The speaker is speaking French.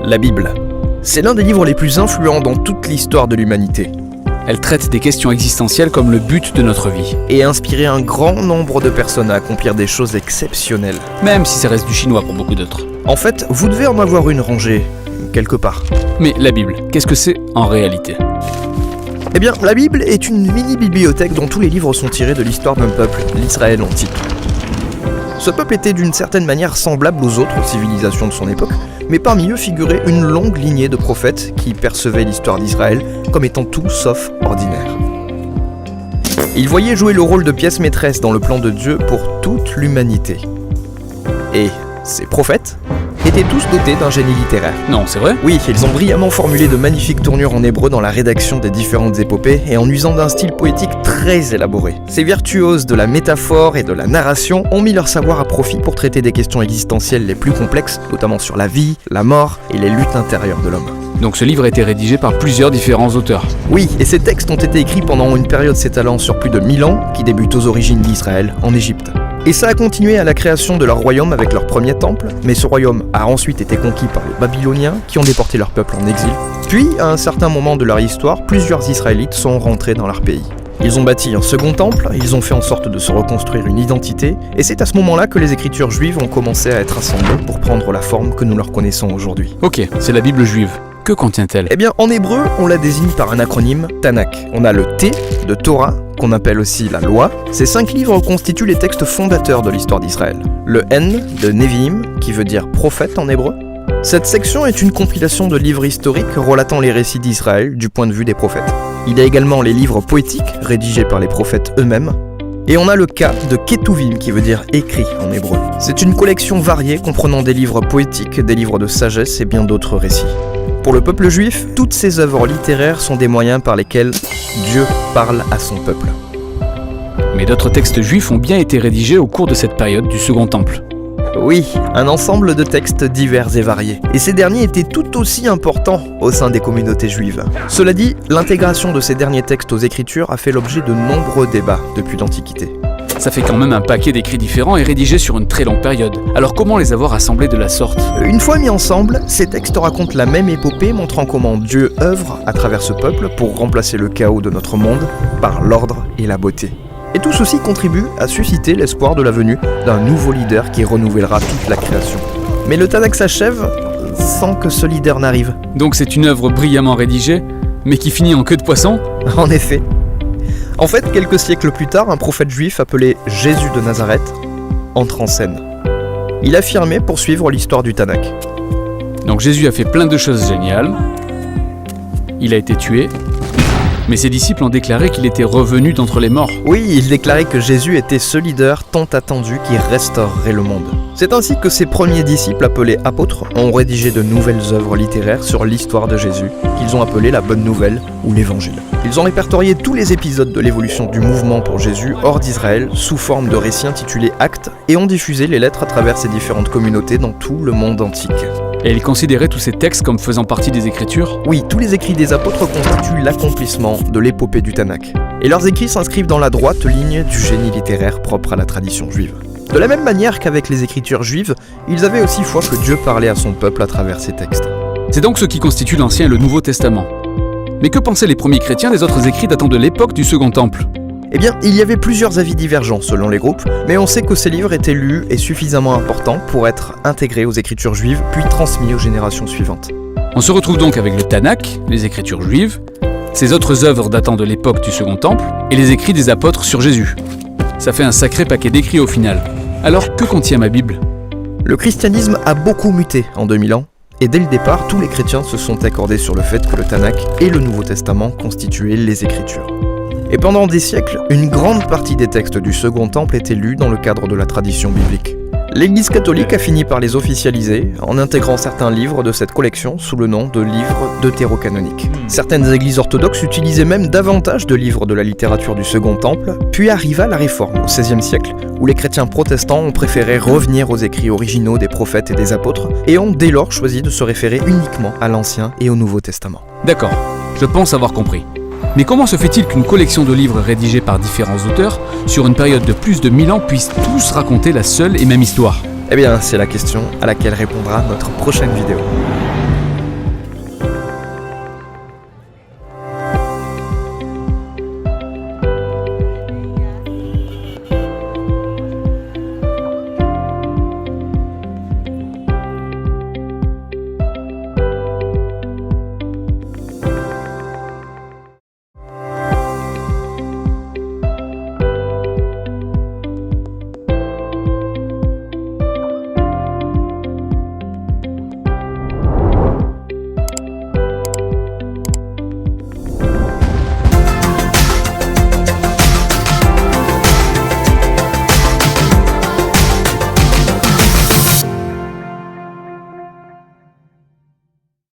La Bible. C'est l'un des livres les plus influents dans toute l'histoire de l'humanité. Elle traite des questions existentielles comme le but de notre vie. Et a inspiré un grand nombre de personnes à accomplir des choses exceptionnelles. Même si ça reste du chinois pour beaucoup d'autres. En fait, vous devez en avoir une rangée, quelque part. Mais la Bible, qu'est-ce que c'est en réalité ? Eh bien, la Bible est une mini-bibliothèque dont tous les livres sont tirés de l'histoire d'un peuple, l'Israël antique. Ce peuple était d'une certaine manière semblable aux autres civilisations de son époque, mais parmi eux figurait une longue lignée de prophètes qui percevaient l'histoire d'Israël comme étant tout sauf ordinaire. Ils voyaient jouer le rôle de pièce maîtresse dans le plan de Dieu pour toute l'humanité. Et ces prophètes étaient tous dotés d'un génie littéraire. Non, c'est vrai ? Oui, ils ont brillamment formulé de magnifiques tournures en hébreu dans la rédaction des différentes épopées et en usant d'un style poétique très élaboré. Ces virtuoses de la métaphore et de la narration ont mis leur savoir à profit pour traiter des questions existentielles les plus complexes, notamment sur la vie, la mort et les luttes intérieures de l'homme. Donc ce livre a été rédigé par plusieurs différents auteurs. Oui, et ces textes ont été écrits pendant une période s'étalant sur plus de 1000 ans, qui débute aux origines d'Israël, en Égypte. Et ça a continué à la création de leur royaume avec leur premier temple, mais ce royaume a ensuite été conquis par les Babyloniens, qui ont déporté leur peuple en exil. Puis, à un certain moment de leur histoire, plusieurs Israélites sont rentrés dans leur pays. Ils ont bâti un second temple, ils ont fait en sorte de se reconstruire une identité, et c'est à ce moment-là que les écritures juives ont commencé à être assemblées pour prendre la forme que nous leur connaissons aujourd'hui. Ok, c'est la Bible juive. Que contient-elle ? Eh bien, en hébreu, on la désigne par un acronyme Tanakh. On a le T de Torah, qu'on appelle aussi la loi. Ces 5 livres constituent les textes fondateurs de l'histoire d'Israël. Le N de Nevi'im, qui veut dire prophète en hébreu. Cette section est une compilation de livres historiques relatant les récits d'Israël du point de vue des prophètes. Il y a également les livres poétiques, rédigés par les prophètes eux-mêmes. Et on a le K de Ketuvim, qui veut dire écrit en hébreu. C'est une collection variée comprenant des livres poétiques, des livres de sagesse et bien d'autres récits. Pour le peuple juif, toutes ces œuvres littéraires sont des moyens par lesquels Dieu parle à son peuple. Mais d'autres textes juifs ont bien été rédigés au cours de cette période du Second Temple. Oui, un ensemble de textes divers et variés. Et ces derniers étaient tout aussi importants au sein des communautés juives. Cela dit, l'intégration de ces derniers textes aux Écritures a fait l'objet de nombreux débats depuis l'Antiquité. Ça fait quand même un paquet d'écrits différents et rédigés sur une très longue période. Alors comment les avoir assemblés de la sorte ? Une fois mis ensemble, ces textes racontent la même épopée montrant comment Dieu œuvre à travers ce peuple pour remplacer le chaos de notre monde par l'ordre et la beauté. Et tout ceci contribue à susciter l'espoir de la venue d'un nouveau leader qui renouvellera toute la création. Mais le Tanakh s'achève sans que ce leader n'arrive. Donc c'est une œuvre brillamment rédigée, mais qui finit en queue de poisson ? En effet. En fait, quelques siècles plus tard, un prophète juif appelé Jésus de Nazareth entre en scène. Il affirmait poursuivre l'histoire du Tanakh. Donc Jésus a fait plein de choses géniales. Il a été tué. Mais ses disciples ont déclaré qu'il était revenu d'entre les morts. Oui, il déclarait que Jésus était ce leader tant attendu qui restaurerait le monde. C'est ainsi que ses premiers disciples, appelés apôtres, ont rédigé de nouvelles œuvres littéraires sur l'histoire de Jésus, qu'ils ont appelées la Bonne Nouvelle ou l'Évangile. Ils ont répertorié tous les épisodes de l'évolution du mouvement pour Jésus hors d'Israël sous forme de récits intitulés Actes et ont diffusé les lettres à travers ces différentes communautés dans tout le monde antique. Et ils considéraient tous ces textes comme faisant partie des Écritures ? Oui, tous les écrits des apôtres constituent l'accomplissement de l'épopée du Tanakh. Et leurs écrits s'inscrivent dans la droite ligne du génie littéraire propre à la tradition juive. De la même manière qu'avec les écritures juives, ils avaient aussi foi que Dieu parlait à son peuple à travers ces textes. C'est donc ce qui constitue l'Ancien et le Nouveau Testament. Mais que pensaient les premiers chrétiens des autres écrits datant de l'époque du Second Temple ? Eh bien, il y avait plusieurs avis divergents selon les groupes, mais on sait que ces livres étaient lus et suffisamment importants pour être intégrés aux écritures juives, puis transmis aux générations suivantes. On se retrouve donc avec le Tanakh, les écritures juives, ces autres œuvres datant de l'époque du Second Temple, et les écrits des apôtres sur Jésus. Ça fait un sacré paquet d'écrits au final. Alors, que contient ma Bible ? Le christianisme a beaucoup muté en 2000 ans, et dès le départ, tous les chrétiens se sont accordés sur le fait que le Tanakh et le Nouveau Testament constituaient les Écritures. Et pendant des siècles, une grande partie des textes du Second Temple étaient lus dans le cadre de la tradition biblique. L'Église catholique a fini par les officialiser en intégrant certains livres de cette collection sous le nom de livres deutérocanoniques. Certaines églises orthodoxes utilisaient même davantage de livres de la littérature du Second Temple, puis arriva la Réforme au XVIe siècle, où les chrétiens protestants ont préféré revenir aux écrits originaux des prophètes et des apôtres, et ont dès lors choisi de se référer uniquement à l'Ancien et au Nouveau Testament. D'accord, je pense avoir compris. Mais comment se fait-il qu'une collection de livres rédigés par différents auteurs, sur une période de plus de 1000 ans, puissent tous raconter la seule et même histoire ? Eh bien, c'est la question à laquelle répondra notre prochaine vidéo.